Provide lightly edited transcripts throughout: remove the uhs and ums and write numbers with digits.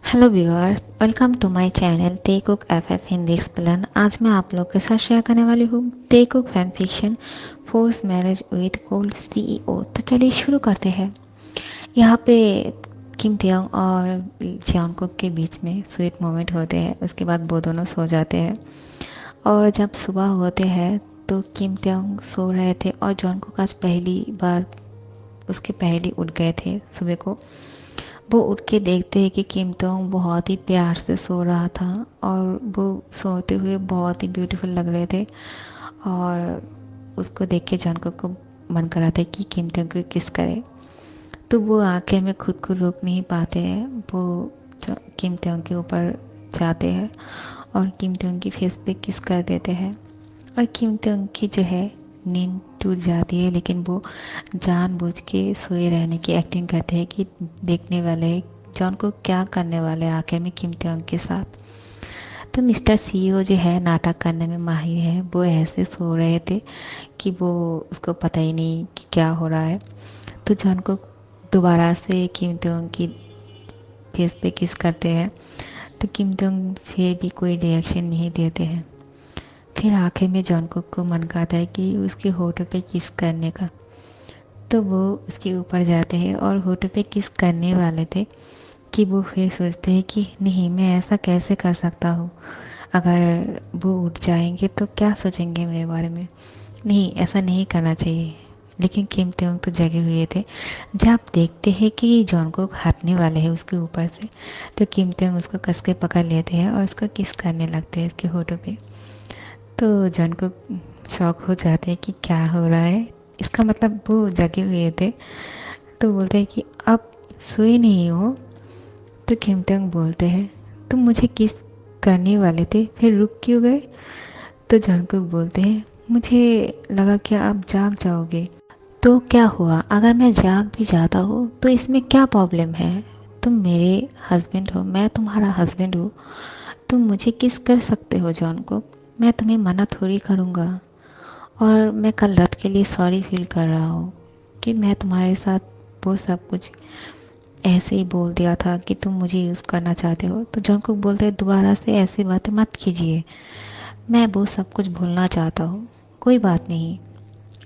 Hello viewers, welcome to my channel ते cook FF Hindi explain. आज मैं आप लोग के साथ शेयर करने वाली हूँ ते cook fan fiction force marriage with cold CEO. तो चलिए शुरू करते हैं। यहाँ पे किम तेयोंग और जियोंग कुक के बीच में स्वीट मोमेंट होते हैं। उसके बाद वो दोनों सो जाते हैं और जब सुबह होते हैं तो किम तेयोंग सो रहे थे और जॉन कुक आज पहली बार उसके पहले उठ गए थे सुबह को। वो उठ के देखते हैं कि किम तोंग बहुत ही प्यार से सो रहा था और वो सोते हुए बहुत ही ब्यूटीफुल लग रहे थे। और उसको देख के जॉनकुक को मन कर रहा था कि किम तोंग को किस करे। तो वो आखिर में खुद को रोक नहीं पाते हैं। वो किम तोंग के ऊपर जाते हैं और किम तोंग की फेस पे किस कर देते हैं। और किम तोंग की जो है नींद टूट जाती है, लेकिन वो जानबूझ के सोए रहने की एक्टिंग करते हैं कि देखने वाले जॉन को क्या करने वाले हैं आखिर में किम तोंग के साथ। तो मिस्टर सीईओ जो है नाटक करने में माहिर है। वो ऐसे सो रहे थे कि वो उसको पता ही नहीं कि क्या हो रहा है। तो जॉन को दोबारा से किम तोंग की फेस पे किस करते हैं तो किम तोंग फिर भी कोई रिएक्शन नहीं देते हैं। फिर आखिर में जॉनकुक को मन करता है कि उसके होठों पे किस करने का। तो वो उसके ऊपर जाते हैं और होठों पे किस करने वाले थे कि वो फिर सोचते हैं कि नहीं, मैं ऐसा कैसे कर सकता हूँ। अगर वो उठ जाएंगे तो क्या सोचेंगे मेरे बारे में। नहीं, ऐसा नहीं करना चाहिए। लेकिन किम तेयोंग तो जगे हुए थे। जब देखते हैं कि जॉनकुक हटने वाले हैं उसके ऊपर से तो किम तेयोंग उसको कस के पकड़ लेते हैं और उसको किस करने लगते हैं उसके होठों पे। तो जॉन को शौक हो जाते हैं कि क्या हो रहा है। इसका मतलब वो जगे हुए थे। तो बोलते हैं कि अब सोए नहीं हो। तो खिमतंग बोलते हैं तुम मुझे किस करने वाले थे, फिर रुक क्यों गए। तो जॉनकुक बोलते हैं मुझे लगा कि आप जाग जाओगे। तो क्या हुआ, अगर मैं जाग भी जाता हूँ तो इसमें क्या प्रॉब्लम है। तुम मेरे हस्बैंड हो, मैं तुम्हारा हस्बैंड हूँ। तुम मुझे किस कर सकते हो जॉनकुक, मैं तुम्हें मना थोड़ी करूँगा। और मैं कल रात के लिए सॉरी फील कर रहा हूँ कि मैं तुम्हारे साथ वो सब कुछ ऐसे ही बोल दिया था कि तुम मुझे यूज़ करना चाहते हो। तो जॉनकुक बोलते हैं दोबारा से ऐसी बातें मत कीजिए, मैं वो सब कुछ भूलना चाहता हूँ। कोई बात नहीं,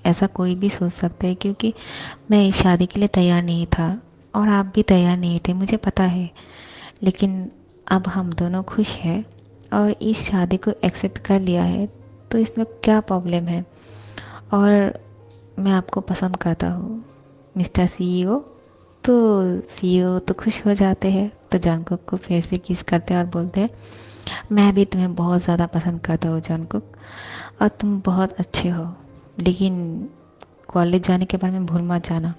ऐसा कोई भी सोच सकता है क्योंकि मैं इस शादी के लिए तैयार नहीं था और आप भी तैयार नहीं थे, मुझे पता है। लेकिन अब हम दोनों खुश हैं और इस शादी को एक्सेप्ट कर लिया है, तो इसमें क्या प्रॉब्लम है। और मैं आपको पसंद करता हूँ मिस्टर सीईओ। तो सीईओ तो खुश हो जाते हैं। तो जॉनकुक को फिर से किस करते हैं और बोलते हैं मैं भी तुम्हें बहुत ज़्यादा पसंद करता हूँ जॉनकुक, और तुम बहुत अच्छे हो। लेकिन कॉलेज जाने के बारे में भूल मत जाना,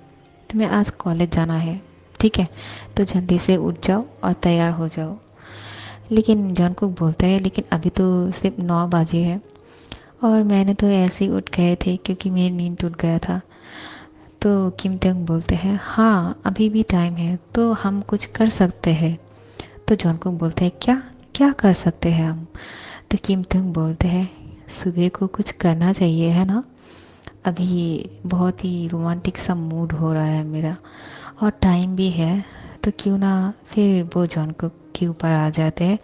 तुम्हें आज कॉलेज जाना है, ठीक है। तो जल्दी से उठ जाओ और तैयार हो जाओ। लेकिन जॉनकुक बोलता है लेकिन अभी तो सिर्फ 9 बजे है और मैंने तो ऐसे ही उठ गए थे क्योंकि मेरी नींद टूट गया था। तो किम तेंग बोलते हैं हाँ, अभी भी टाइम है तो हम कुछ कर सकते हैं। तो जॉनकुक बोलते हैं क्या क्या कर सकते हैं हम। तो किम तेंग बोलते हैं सुबह को कुछ करना चाहिए है ना। अभी बहुत ही रोमांटिक सा मूड हो रहा है मेरा और टाइम भी है। तो क्यों ना फिर वो जॉनकुक के ऊपर आ जाते हैं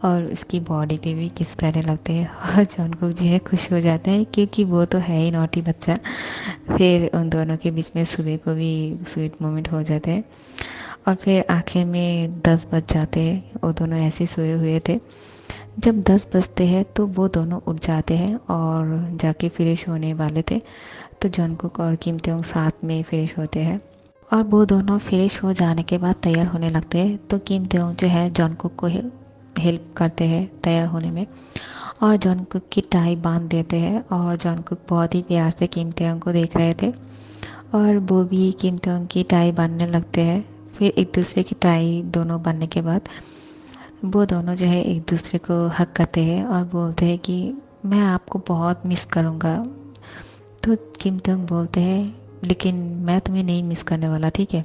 और उसकी बॉडी पे भी किस करने लगते हैं। और जॉनकुक जो है खुश हो जाते हैं क्योंकि वो तो है ही नॉटी बच्चा। फिर उन दोनों के बीच में सुबह को भी स्वीट मोमेंट हो जाते हैं। और फिर आखिर में 10 बज जाते हैं। वो दोनों ऐसे सोए हुए थे। जब 10 बजते हैं तो वो दोनों उठ जाते हैं और जाके फ्रेश होने वाले थे। तो जॉनकुक और किम तेयोंग साथ में फ्रेश होते हैं और वो दोनों फ्रेश हो जाने के बाद तैयार होने लगते हैं। तो किम तेयोंग जो है जॉनकुक को हेल्प करते हैं तैयार होने में और जॉनकुक की टाई बांध देते हैं। और जॉनकुक बहुत ही प्यार से किम तेयोंग को देख रहे थे और वो भी किम तेयोंग की टाई बांधने लगते हैं। फिर एक दूसरे की टाई दोनों बांधने के बाद वो दोनों जो है एक दूसरे को हक करते हैं और बोलते हैं कि मैं आपको बहुत मिस करूँगा। तो किम तेयोंग बोलते हैं लेकिन मैं तुम्हें नहीं मिस करने वाला, ठीक है।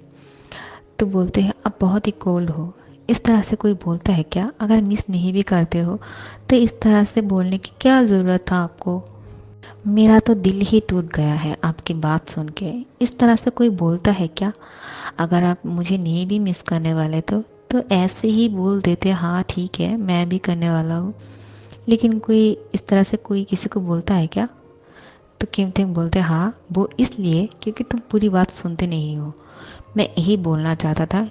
तो बोलते हैं अब बहुत ही कोल्ड हो। इस तरह से कोई बोलता है क्या, अगर मिस नहीं भी करते हो तो इस तरह से बोलने की क्या ज़रूरत था आपको। मेरा तो दिल ही टूट गया है आपकी बात सुन के। इस तरह से कोई बोलता है क्या। अगर आप मुझे नहीं भी मिस करने वाले तो ऐसे ही बोल देते हाँ ठीक है मैं भी करने वाला हूँ। लेकिन कोई इस तरह से कोई किसी को बोलता है क्या? तो किम थिंग बोलते हाँ वो इसलिए क्योंकि तुम पूरी बात सुनते नहीं हो। मैं यही बोलना चाहता था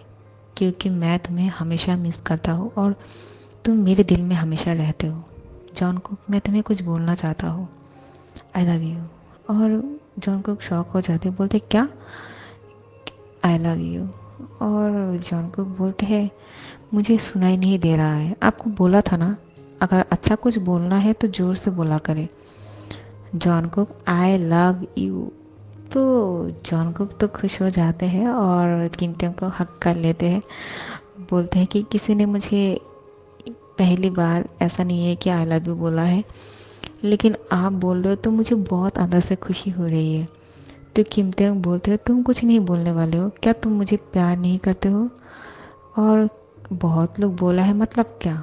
क्योंकि मैं तुम्हें हमेशा मिस करता हूँ और तुम मेरे दिल में हमेशा रहते हो। जॉनकुक मैं तुम्हें कुछ बोलना चाहता हूँ, आई लव यू। और जॉनकुक शॉक हो जाते, बोलते क्या? आई लव यू। और जॉनकुक बोलते हैं मुझे सुनाई नहीं दे रहा है, आपको बोला था ना अगर अच्छा कुछ बोलना है तो ज़ोर से बोला करे। जॉनकुक आई लव यू। तो जॉनकुक तो खुश हो जाते हैं और किम टेम को हक कर लेते हैं। बोलते हैं कि किसी ने मुझे पहली बार ऐसा नहीं है कि आई लव यू बोला है, लेकिन आप बोल रहे हो तो मुझे बहुत अंदर से खुशी हो रही है। तो किम टेम बोलते हो तुम कुछ नहीं बोलने वाले हो क्या? तुम मुझे प्यार नहीं करते हो? और बहुत लोग बोला है मतलब क्या?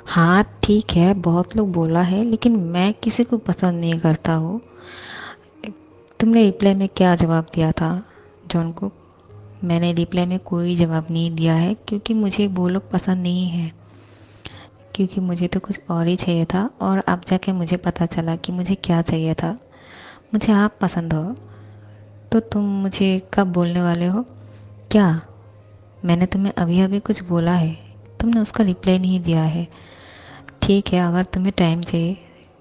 हाँ ठीक है बहुत लोग बोला है लेकिन मैं किसी को पसंद नहीं करता हूँ। तुमने रिप्लाई में क्या जवाब दिया था जॉन को? मैंने रिप्लाई में कोई जवाब नहीं दिया है क्योंकि मुझे वो लोग पसंद नहीं है, क्योंकि मुझे तो कुछ और ही चाहिए था और अब जाके मुझे पता चला कि मुझे क्या चाहिए था। मुझे आप पसंद हो। तो तुम मुझे कब बोलने वाले हो? क्या? मैंने तुम्हें अभी अभी कुछ बोला है, तुमने उसका रिप्लाई नहीं दिया है। ठीक है अगर तुम्हें टाइम चाहिए,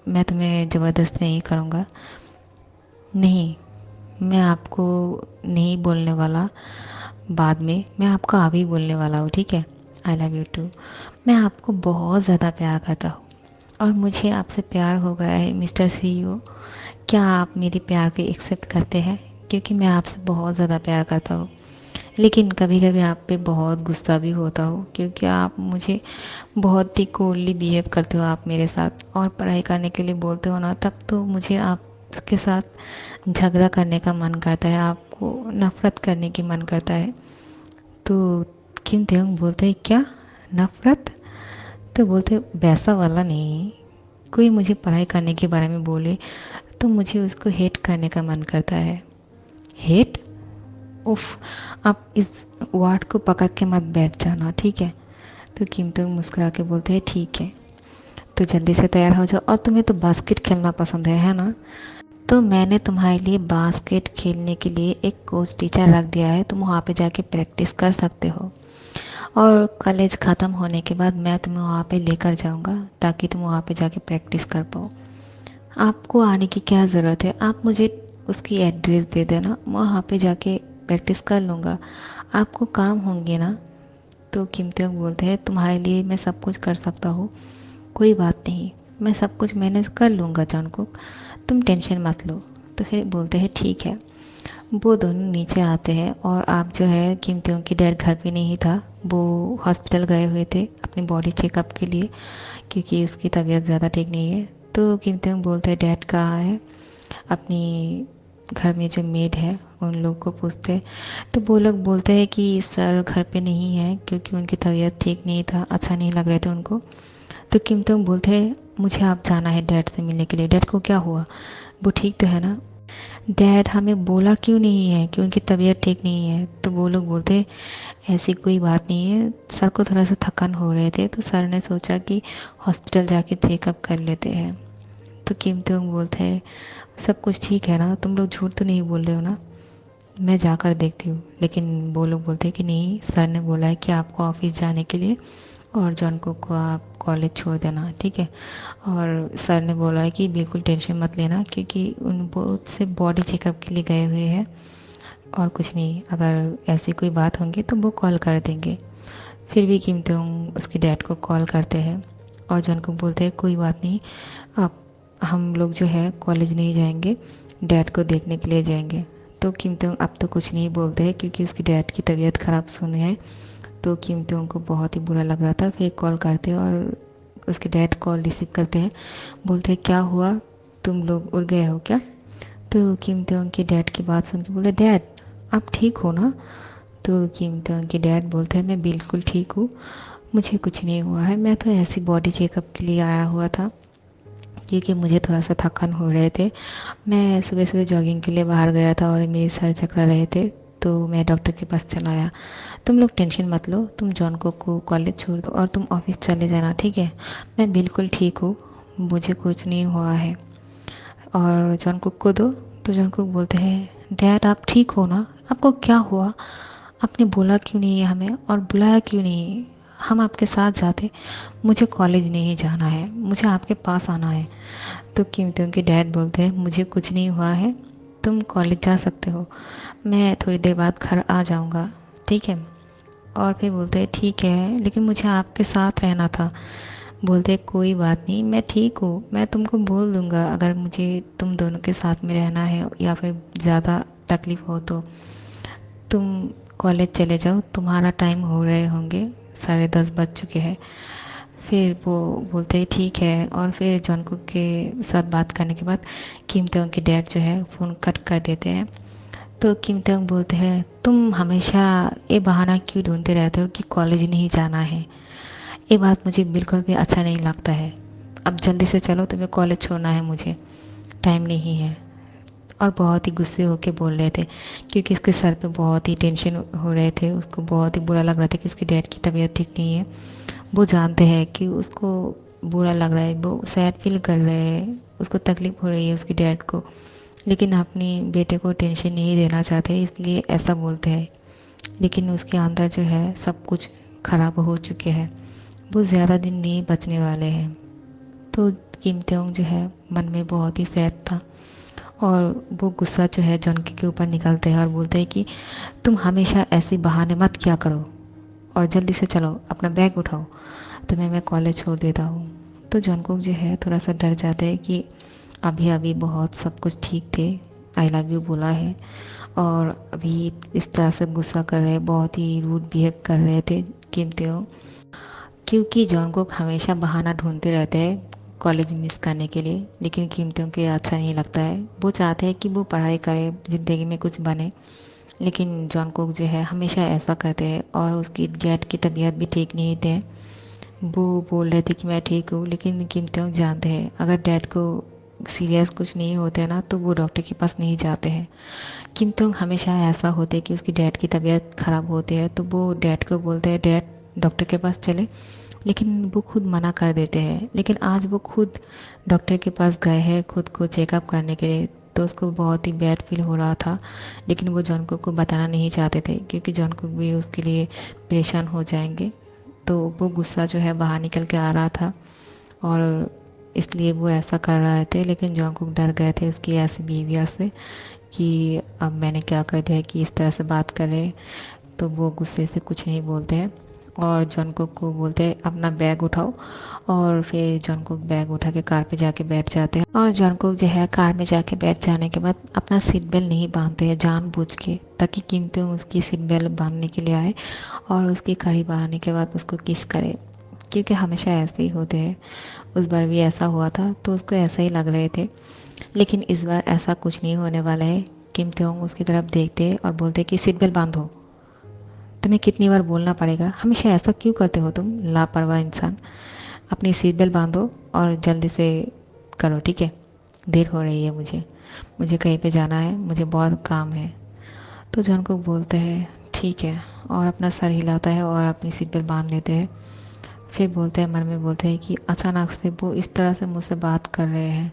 मैं तुम्हें ज़बरदस्ती नहीं करूँगा। नहीं, मैं आपको नहीं बोलने वाला बाद में, मैं आपको अभी बोलने वाला हूँ ठीक है। I love you too. मैं आपको बहुत ज़्यादा प्यार करता हूँ और मुझे आपसे प्यार हो गया है मिस्टर सीईओ। क्या आप मेरे प्यार को एक्सेप्ट करते हैं? क्योंकि मैं आपसे बहुत ज़्यादा प्यार करता हूँ, लेकिन कभी कभी आप पे बहुत गुस्सा भी होता हो क्योंकि आप मुझे बहुत ही कोल्डली बिहेव करते हो आप मेरे साथ, और पढ़ाई करने के लिए बोलते हो ना तब तो मुझे आपके साथ झगड़ा करने का मन करता है, आपको नफ़रत करने की मन करता है। तो किम तेयोंग बोलते हैं क्या नफ़रत? तो बोलते वैसा वाला नहीं, कोई मुझे पढ़ाई करने के बारे में बोले तो मुझे उसको हेट करने का मन करता है। हेट? उफ, आप इस वर्ड को पकड़ के मत बैठ जाना ठीक है। तो किम तेयोंग मुस्कुरा के बोलते हैं ठीक है, तो जल्दी से तैयार हो जाओ। और तुम्हें तो बास्केट खेलना पसंद है ना? तो मैंने तुम्हारे लिए बास्केट खेलने के लिए एक कोच टीचर रख दिया है, तुम वहाँ पे जाके प्रैक्टिस कर सकते हो। और कॉलेज ख़त्म होने के बाद मैं तुम्हें वहाँ पे लेकर जाऊँगा ताकि तुम वहाँ पे जाके प्रैक्टिस कर पाओ। आपको आने की क्या ज़रूरत है, आप मुझे उसकी एड्रेस दे देना, मैं वहाँ पे जाके प्रैक्टिस कर लूँगा। आपको काम होंगे ना? तो किम तेयोंग बोलते हैं तुम्हारे लिए मैं सब कुछ कर सकता हूँ, कोई बात नहीं, मैं सब कुछ मैनेज कर लूँगा जॉनकुक, तुम टेंशन मत लो। तो फिर बोलते हैं ठीक है। वो दोनों नीचे आते हैं और आप जो है किम तेयोंग की डैड घर पे नहीं था, वो हॉस्पिटल गए हुए थे अपनी बॉडी चेकअप के लिए क्योंकि उसकी तबीयत ज़्यादा ठीक नहीं है। तो किम तेयोंग बोलते हैं डैड कहाँ है? अपनी घर में जो मेड है उन लोग को पूछते हैं। तो वो लोग बोलते हैं कि सर घर पे नहीं है क्योंकि उनकी तबीयत ठीक नहीं था, अच्छा नहीं लग रहे थे उनको। तो किम तुम बोलते हैं मुझे आप जाना है डैड से मिलने के लिए। डैड को क्या हुआ, वो ठीक तो है ना? डैड हमें बोला क्यों नहीं है कि उनकी तबीयत ठीक नहीं है? तो वो लोग बोलते हैं ऐसी कोई बात नहीं है, सर को थोड़ा सा थकान हो रहे थे तो सर ने सोचा कि हॉस्पिटल जाके चेकअप कर लेते हैं। तो किम तुम बोलते हैं सब कुछ ठीक है ना, तुम लोग झूठ तो नहीं बोल रहे हो ना? मैं जाकर देखती हूँ। लेकिन वो लोग बोलते हैं कि नहीं, सर ने बोला है कि आपको ऑफिस जाने के लिए और जॉनको को आप कॉलेज छोड़ देना ठीक है। और सर ने बोला है कि बिल्कुल टेंशन मत लेना क्योंकि उन बहुत से बॉडी चेकअप के लिए गए हुए हैं और कुछ नहीं, अगर ऐसी कोई बात होंगी तो वो कॉल कर देंगे। फिर भी कीमते उसके डैड को कॉल करते हैं और जॉनको बोलते हैं कोई बात नहीं, आप हम लोग जो है कॉलेज नहीं जाएंगे, डैड को देखने के लिए जाएंगे। तो कीमते अब तो कुछ नहीं बोलते हैं क्योंकि उसकी डैड की तबीयत ख़राब सुने हैं। तो कीमते को बहुत ही बुरा लग रहा था। फिर कॉल करते हैं और उसके डैड कॉल रिसीव करते हैं, बोलते हैं क्या हुआ, तुम लोग उड़ गए हो क्या? तो कीमते उनके डैड की बात सुन के बोलते डैड आप ठीक हो ना? तो कीमते उनके डैड बोलते हैं मैं बिल्कुल ठीक हूँ, मुझे कुछ नहीं हुआ है, मैं तो ऐसी बॉडी चेकअप के लिए आया हुआ था क्योंकि मुझे थोड़ा सा थकान हो रहे थे। मैं सुबह सुबह जॉगिंग के लिए बाहर गया था और मेरे सर चकरा रहे थे तो मैं डॉक्टर के पास चला आया। तुम लोग टेंशन मत लो, तुम जॉनकुक को कॉलेज छोड़ दो और तुम ऑफिस चले जाना, ठीक है? मैं बिल्कुल ठीक हूँ, मुझे कुछ नहीं हुआ है। और जॉनकुक को दो। तो जॉनकुक बोलते हैं डैड आप ठीक हो ना, आपको क्या हुआ? आपने बोला क्यों नहीं है हमें और बुलाया क्यों नहीं? हम आपके साथ जाते। मुझे कॉलेज नहीं जाना है, मुझे आपके पास आना है। तो किम त्योंग के डैड बोलते हैं मुझे कुछ नहीं हुआ है, तुम कॉलेज जा सकते हो, मैं थोड़ी देर बाद घर आ जाऊंगा, ठीक है? और फिर बोलते हैं ठीक है, लेकिन मुझे आपके साथ रहना था। बोलते हैं कोई बात नहीं, मैं ठीक हूँ, मैं तुमको बोल दूँगा अगर मुझे तुम दोनों के साथ में रहना है या फिर ज़्यादा तकलीफ़ हो तो तुम कॉलेज चले जाओ, तुम्हारा टाइम हो रहे होंगे, 10:30 बज चुके हैं। फिर वो बोलते हैं ठीक है। और फिर जॉनकुक के साथ बात करने के बाद किम त्योंग के डैड जो है फ़ोन कट कर देते हैं। तो किम त्योंग बोलते हैं तुम हमेशा ये बहाना क्यों ढूंढते रहते हो कि कॉलेज नहीं जाना है? ये बात मुझे बिल्कुल भी अच्छा नहीं लगता है। अब जल्दी से चलो, तुम्हें कॉलेज छोड़ना है, मुझे टाइम नहीं है। और बहुत ही गुस्से होके बोल रहे थे क्योंकि इसके सर पे बहुत ही टेंशन हो रहे थे, उसको बहुत ही बुरा लग रहा था कि उसकी डैड की तबीयत ठीक नहीं है। वो जानते हैं कि उसको बुरा लग रहा है, वो सैड फील कर रहे हैं, उसको तकलीफ़ हो रही है उसकी डैड को, लेकिन अपनी बेटे को टेंशन नहीं देना चाहते, इसलिए ऐसा बोलते हैं। लेकिन उसके अंदर जो है सब कुछ ख़राब हो चुके हैं, वो ज़्यादा दिन नहीं बचने वाले हैं। तो किम त्योंग जो है मन में बहुत ही सैड था और वो गुस्सा जो है जॉनकी के ऊपर निकलते हैं और बोलते हैं कि तुम हमेशा ऐसे बहाने मत किया करो और जल्दी से चलो, अपना बैग उठाओ, तुम्हें मैं कॉलेज छोड़ देता हूँ। तो जॉनकुक जो है थोड़ा सा डर जाते हैं कि अभी अभी बहुत सब कुछ ठीक थे, आई लव यू बोला है और अभी इस तरह से गुस्सा कर रहे, बहुत ही रूड बिहेव कर रहे थे किम त्योंग। क्योंकि जॉनकुक हमेशा बहाना ढूंढते रहते हैं कॉलेज मिस करने के लिए, लेकिन किम त्योंग को अच्छा नहीं लगता है। वो चाहते हैं कि वो पढ़ाई करे, ज़िंदगी में कुछ बने, लेकिन जॉनकुक जो है हमेशा ऐसा करते हैं। और उसकी डैड की तबीयत भी ठीक नहीं थे, वो बोल रहे थे कि मैं ठीक हूँ, लेकिन किम त्योंग जानते हैं अगर डैड को सीरियस कुछ नहीं होते ना तो वो डॉक्टर के पास नहीं जाते हैं। किम त्योंग हमेशा ऐसा होते कि उसकी डैड की तबीयत ख़राब होती है तो वो डैड को बोलते हैं डैड डॉक्टर के पास चले, लेकिन वो खुद मना कर देते हैं। लेकिन आज वो खुद डॉक्टर के पास गए हैं खुद को चेकअप करने के लिए, तो उसको बहुत ही बैड फील हो रहा था, लेकिन वो जॉनकुक को बताना नहीं चाहते थे क्योंकि जॉनकुक भी उसके लिए परेशान हो जाएंगे। तो वो गुस्सा जो है बाहर निकल के आ रहा था और इसलिए वो ऐसा कर रहे थे। लेकिन जॉनकुक डर गए थे उसकी ऐसे बिहेवियर से कि अब मैंने क्या कर दिया कि इस तरह से बात करे। तो वो गुस्से से कुछ नहीं बोलते हैं और जॉनकुक को बोलते हैं अपना बैग उठाओ। और फिर जॉनकुक बैग उठा के कार पे जाके बैठ जाते हैं और जॉनकुक जो है कार में जाके बैठ जाने के बाद अपना सीट बेल्ट नहीं बांधते हैं जानबूझ के, ताकि किम त्योंग उसकी सीट बेल्ट बांधने के लिए आए और उसके करीब आने के बाद उसको किस करे, क्योंकि हमेशा ऐसे ही होते हैं। उस बार भी ऐसा हुआ था तो उसको ऐसा ही लग रहे थे, लेकिन इस बार ऐसा कुछ नहीं होने वाला है। किम त्योंग उसकी तरफ देखते और बोलते कि सीट बेल्ट बांधो। तुम्हें कितनी बार बोलना पड़ेगा, हमेशा ऐसा क्यों करते हो तुम लापरवाह इंसान? अपनी सीट बेल्ट बांधो और जल्दी से करो, ठीक है? देर हो रही है, मुझे मुझे कहीं पे जाना है, मुझे बहुत काम है। तो जॉनकुक बोलते हैं ठीक है और अपना सर हिलाता है और अपनी सीट बेल्ट बांध लेते हैं। फिर बोलते हैं मन में बोलते हैं कि अचानक से वो इस तरह से मुझसे बात कर रहे हैं,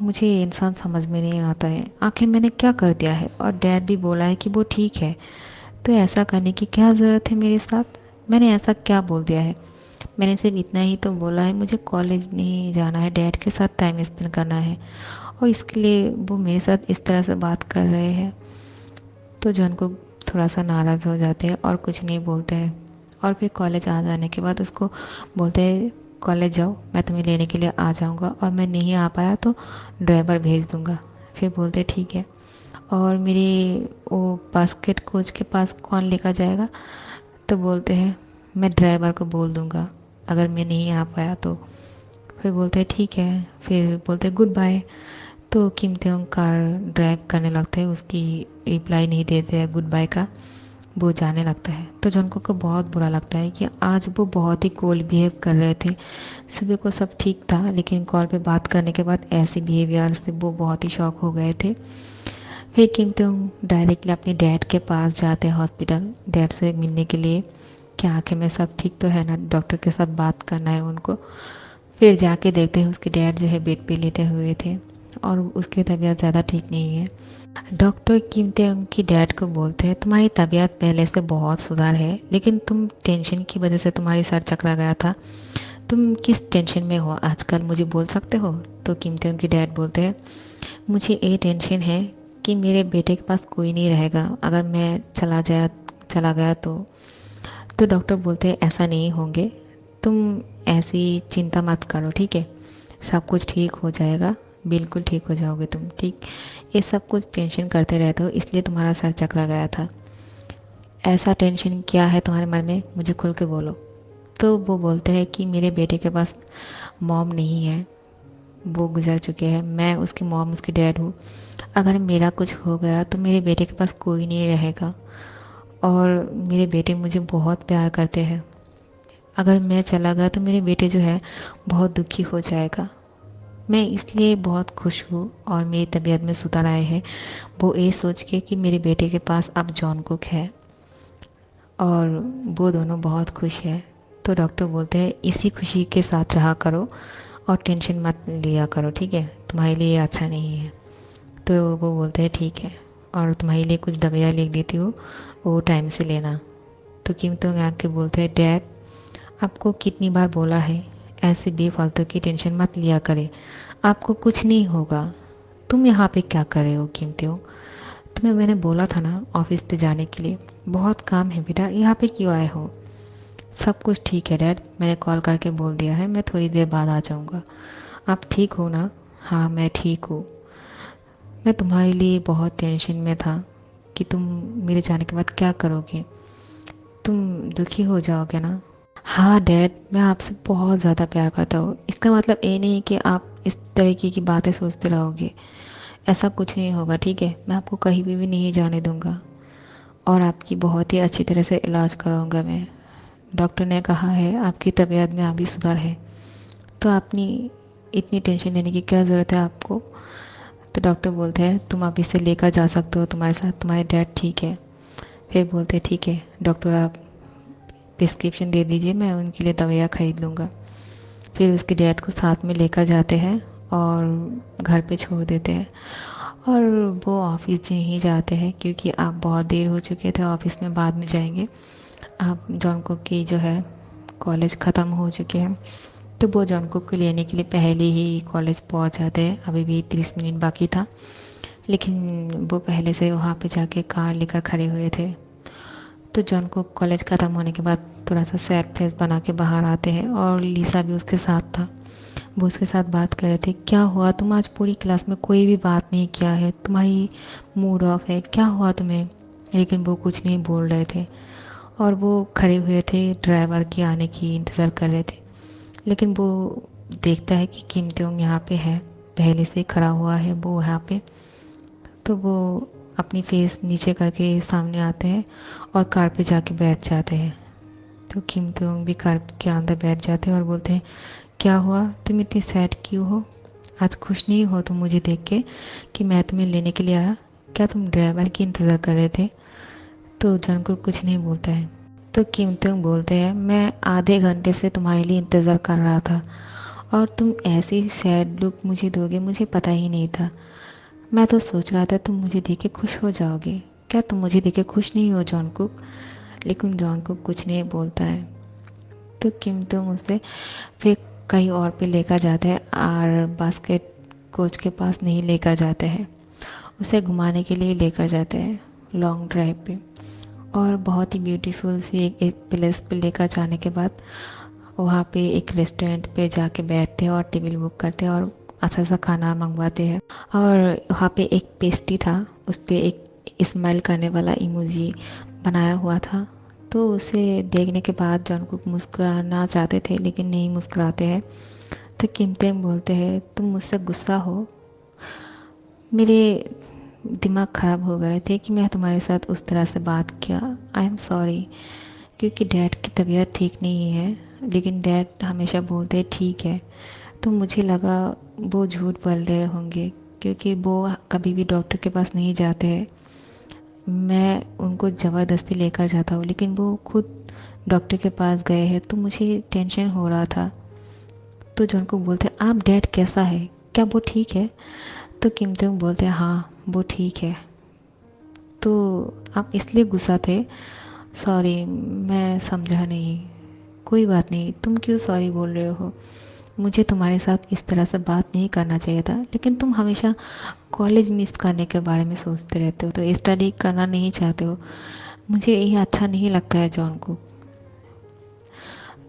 मुझे ये इंसान समझ में नहीं आता है, आखिर मैंने क्या कर दिया है? और डैड भी बोला है कि वो ठीक है, तो ऐसा करने की क्या ज़रूरत है मेरे साथ? मैंने ऐसा क्या बोल दिया है? मैंने सिर्फ इतना ही तो बोला है मुझे कॉलेज नहीं जाना है, डैड के साथ टाइम स्पेंड करना है, और इसके लिए वो मेरे साथ इस तरह से बात कर रहे हैं। तो जॉन को थोड़ा सा नाराज़ हो जाते हैं और कुछ नहीं बोलते हैं। और फिर कॉलेज आ जाने के बाद उसको बोलते हैं कॉलेज जाओ, मैं तुम्हें लेने के लिए आ जाऊँगा और मैं नहीं आ पाया तो ड्राइवर भेज दूँगा। फिर बोलते ठीक है। और मेरी वो बास्केट कोच के पास कौन लेकर जाएगा? तो बोलते हैं मैं ड्राइवर को बोल दूँगा अगर मैं नहीं आ पाया तो। फिर बोलते हैं ठीक है। फिर बोलते हैं गुड बाय। तो किम त्योंग कार ड्राइव करने लगता है, उसकी रिप्लाई नहीं देते हैं गुड बाय का, वो जाने लगता है। तो जॉनकुक को बहुत बुरा लगता है कि आज वो बहुत ही कोल्ड बिहेव कर रहे थे, सुबह को सब ठीक था लेकिन कॉल पे बात करने के बाद ऐसे बिहेवियर से वो बहुत ही शॉक हो गए थे। फिर किम तुम डायरेक्टली अपने डैड के पास जाते हैं हॉस्पिटल, डैड से मिलने के लिए। क्या आंखें में सब ठीक तो है ना, डॉक्टर के साथ बात करना है उनको। फिर जाके देखते हैं उसके डैड जो है बेड पे लेटे हुए थे और उसकी तबीयत ज़्यादा ठीक नहीं है। डॉक्टर किम तेंग की डैड को बोलते हैं तुम्हारी तबीयत पहले से बहुत सुधार है, लेकिन तुम टेंशन की वजह से तुम्हारी सर चकरा गया था। तुम किस टेंशन में हो आजकल, मुझे बोल सकते हो? तो किम तेंग की डैड बोलते हैं मुझे ये टेंशन है कि मेरे बेटे के पास कोई नहीं रहेगा अगर मैं चला गया तो डॉक्टर बोलते हैं ऐसा नहीं होंगे, तुम ऐसी चिंता मत करो, ठीक है? सब कुछ ठीक हो जाएगा, बिल्कुल ठीक हो जाओगे तुम, ठीक? ये सब कुछ टेंशन करते रहते हो इसलिए तुम्हारा सर चकरा गया था। ऐसा टेंशन क्या है तुम्हारे मन में, मुझे खुल के बोलो। तो वो बोलते हैं कि मेरे बेटे के पास मॉम नहीं है, वो गुजर चुके हैं, मैं उसकी मॉम उसकी डैड हूँ। अगर मेरा कुछ हो गया तो मेरे बेटे के पास कोई नहीं रहेगा और मेरे बेटे मुझे बहुत प्यार करते हैं। अगर मैं चला गया तो मेरे बेटे जो है बहुत दुखी हो जाएगा। मैं इसलिए बहुत खुश हूँ और मेरी तबीयत में सुधार आए हैं वो ये सोच के कि मेरे बेटे के पास अब जॉन कुक है और वो दोनों बहुत खुश है। तो डॉक्टर बोलते हैं इसी खुशी के साथ रहा करो और टेंशन मत लिया करो, ठीक है? तुम्हारे लिए अच्छा नहीं है। तो वो बोलते हैं ठीक है, और तुम्हारे लिए कुछ दवाइयाँ लिख देती हूँ, वो टाइम से लेना। तो किम तो आके बोलते हैं डैड आपको कितनी बार बोला है ऐसे बेफालतू की टेंशन मत लिया करे, आपको कुछ नहीं होगा। तुम यहाँ पे क्या कर रहे हो कीमते हो? तुम्हें मैंने बोला था ना ऑफिस पे जाने के लिए, बहुत काम है बेटा, यहाँ पे क्यों आए हो? सब कुछ ठीक है डैड, मैंने कॉल करके बोल दिया है, मैं थोड़ी देर बाद आ जाऊँगा। आप ठीक हो ना? हाँ मैं ठीक हूँ। मैं तुम्हारे लिए बहुत टेंशन में था कि तुम मेरे जाने के बाद क्या करोगे, तुम दुखी हो जाओगे ना? हाँ डैड, मैं आपसे बहुत ज़्यादा प्यार करता हूँ, इसका मतलब ये नहीं कि आप इस तरीके की बातें सोचते रहोगे। ऐसा कुछ नहीं होगा, ठीक है? मैं आपको कहीं भी नहीं जाने दूँगा और आपकी बहुत ही अच्छी तरह से इलाज कराऊँगा मैं। डॉक्टर ने कहा है आपकी तबीयत में अभी सुधार है, तो अपनी इतनी टेंशन लेने की क्या ज़रूरत है आपको? तो डॉक्टर बोलते हैं तुम आप इसे लेकर जा सकते हो तुम्हारे साथ, तुम्हारे डैड ठीक है। फिर बोलते हैं ठीक है डॉक्टर, आप प्रिस्क्रिप्शन दे दीजिए, मैं उनके लिए दवाइयाँ ख़रीद लूँगा। फिर उसके डैड को साथ में लेकर जाते हैं और घर पे छोड़ देते हैं और वो ऑफिस ही जाते हैं क्योंकि आप बहुत देर हो चुके थे ऑफिस में, बाद में जाएंगे। आप जॉन कुक की जो है कॉलेज ख़त्म हो चुके हैं, तो वो जॉन कुक को लेने के लिए पहले ही कॉलेज पहुंच जाते हैं। अभी भी 30 मिनट बाकी था, लेकिन वो पहले से वहाँ पे जाके कार लेकर खड़े हुए थे। तो जॉन को कॉलेज ख़त्म होने के बाद थोड़ा सा सैड फेस बना के बाहर आते हैं और लीसा भी उसके साथ था। वो उसके साथ बात कर रहे थे, क्या हुआ तुम आज पूरी क्लास में कोई भी बात नहीं किया है, तुम्हारी मूड ऑफ है, क्या हुआ तुम्हें? लेकिन वो कुछ नहीं बोल रहे थे और वो खड़े हुए थे, ड्राइवर के आने की इंतज़ार कर रहे थे। लेकिन वो देखता है कि किम त्योंग यहाँ पे है, पहले से खड़ा हुआ है वो यहाँ पे। तो वो अपनी फेस नीचे करके सामने आते हैं और कार पे जाके बैठ जाते हैं। तो किम त्योंग भी कार के अंदर बैठ जाते हैं और बोलते हैं क्या हुआ, तुम इतनी सैड क्यों हो? आज खुश नहीं हो तुम मुझे देख के कि मैं तुम्हें लेने के लिए आया? क्या तुम ड्राइवर की इंतज़ार कर रहे थे? तो जन को कुछ नहीं बोलता है। तो किम त्योंग बोलते हैं मैं आधे घंटे से तुम्हारे लिए इंतज़ार कर रहा था और तुम ऐसी सैड लुक मुझे दोगे, मुझे पता ही नहीं था। मैं तो सोच रहा था तुम मुझे देख के खुश हो जाओगे। क्या तुम मुझे देख के खुश नहीं हो जॉन कुक? लेकिन जॉन कुक कुछ नहीं बोलता है। तो किम तुम उसे फिर कहीं और पे लेकर जाते हैं और बास्केट कोच के पास नहीं लेकर जाते हैं, उसे घुमाने के लिए लेकर जाते हैं लॉन्ग ड्राइव पे। और बहुत ही ब्यूटीफुल सी एक प्लेस पे लेकर जाने के बाद वहाँ पे एक रेस्टोरेंट पे जाके बैठते हैं और टेबल बुक करते हैं और अच्छा सा खाना मंगवाते हैं। और वहाँ पे एक पेस्ट्री था, उस पर एक स्माइल करने वाला इमोजी बनाया हुआ था। तो उसे देखने के बाद जॉन कुक मुस्कुराना चाहते थे लेकिन नहीं मुस्कुराते हैं। तो किमतेम बोलते हैं तुम मुझसे गुस्सा हो? मेरे दिमाग ख़राब हो गए थे कि मैं तुम्हारे साथ उस तरह से बात किया, आई एम सॉरी। क्योंकि डैड की तबीयत ठीक नहीं है, लेकिन डैड हमेशा बोलते हैं ठीक है। तो मुझे लगा वो झूठ बोल रहे होंगे क्योंकि वो कभी भी डॉक्टर के पास नहीं जाते हैं। मैं उनको ज़बरदस्ती लेकर जाता हूँ, लेकिन वो खुद डॉक्टर के पास गए हैं, तो मुझे टेंशन हो रहा था। तो जॉन को बोलते आप डैड कैसा है, क्या वो ठीक है? तो किम तक बोलते हैं हाँ वो ठीक है। तो आप इसलिए गुस्सा थे? सॉरी, मैं समझा नहीं। कोई बात नहीं, तुम क्यों सॉरी बोल रहे हो? मुझे तुम्हारे साथ इस तरह से बात नहीं करना चाहिए था, लेकिन तुम हमेशा कॉलेज मिस करने के बारे में सोचते रहते हो, तो स्टडी करना नहीं चाहते हो। मुझे ये अच्छा नहीं लगता है जॉन को।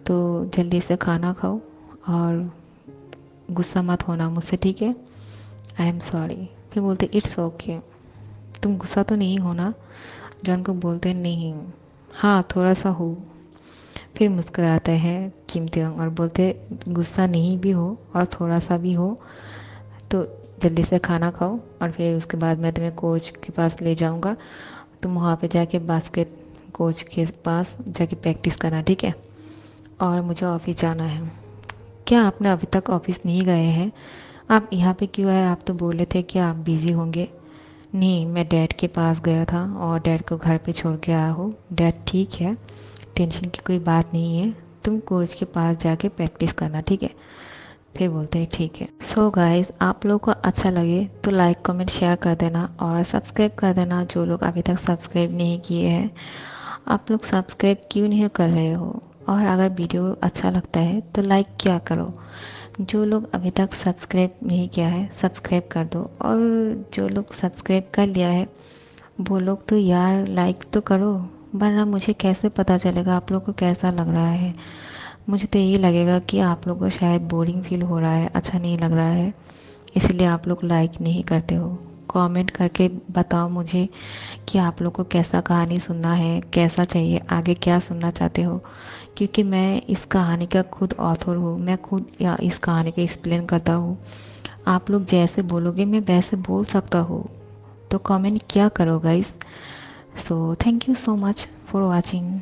तो जल्दी से खाना खाओ और गुस्सा मत होना मुझसे, ठीक है? I am sorry. फिर बोलते इट्स ओके, तुम गुस्सा तो नहीं होना? जॉन को बोलते नहीं, हाँ थोड़ा सा हो। फिर मुस्कुराते हैं किम त्योंग और बोलते गुस्सा नहीं भी हो और थोड़ा सा भी हो तो जल्दी से खाना खाओ, और फिर उसके बाद मैं तुम्हें कोच के पास ले जाऊंगा। तुम वहाँ पे जाके बास्केट कोच के पास जाके प्रैक्टिस करना, ठीक है? और मुझे ऑफिस जाना है। क्या आपने अभी तक ऑफिस नहीं गए हैं? आप यहाँ पे क्यों आए? आप तो बोले थे कि आप बिज़ी होंगे। नहीं, मैं डैड के पास गया था और डैड को घर पे छोड़ के आया हूँ। डैड ठीक है, टेंशन की कोई बात नहीं है। तुम कोच के पास जाके प्रैक्टिस करना, ठीक है? फिर बोलते हैं ठीक है। सो गाइस, आप लोगों को अच्छा लगे तो लाइक कमेंट शेयर कर देना और सब्सक्राइब कर देना। जो लोग अभी तक सब्सक्राइब नहीं किए हैं, आप लोग सब्सक्राइब क्यों नहीं कर रहे हो? और अगर वीडियो अच्छा लगता है तो लाइक क्या करो। जो लोग अभी तक सब्सक्राइब नहीं किया है सब्सक्राइब कर दो, और जो लोग सब्सक्राइब कर लिया है वो लोग तो यार लाइक तो करो, वरना मुझे कैसे पता चलेगा आप लोग को कैसा लग रहा है। मुझे तो यही लगेगा कि आप लोग को शायद बोरिंग फील हो रहा है, अच्छा नहीं लग रहा है, इसलिए आप लोग लाइक नहीं करते हो। कमेंट करके बताओ मुझे कि आप लोग को कैसा कहानी सुनना है, कैसा चाहिए, आगे क्या सुनना चाहते हो। क्योंकि मैं इस कहानी का खुद ऑथर हूँ, मैं खुद या इस कहानी को एक्सप्लेन करता हूँ। आप लोग जैसे बोलोगे मैं वैसे बोल सकता हूँ। तो कमेंट क्या करो guys. So thank you so much for watching.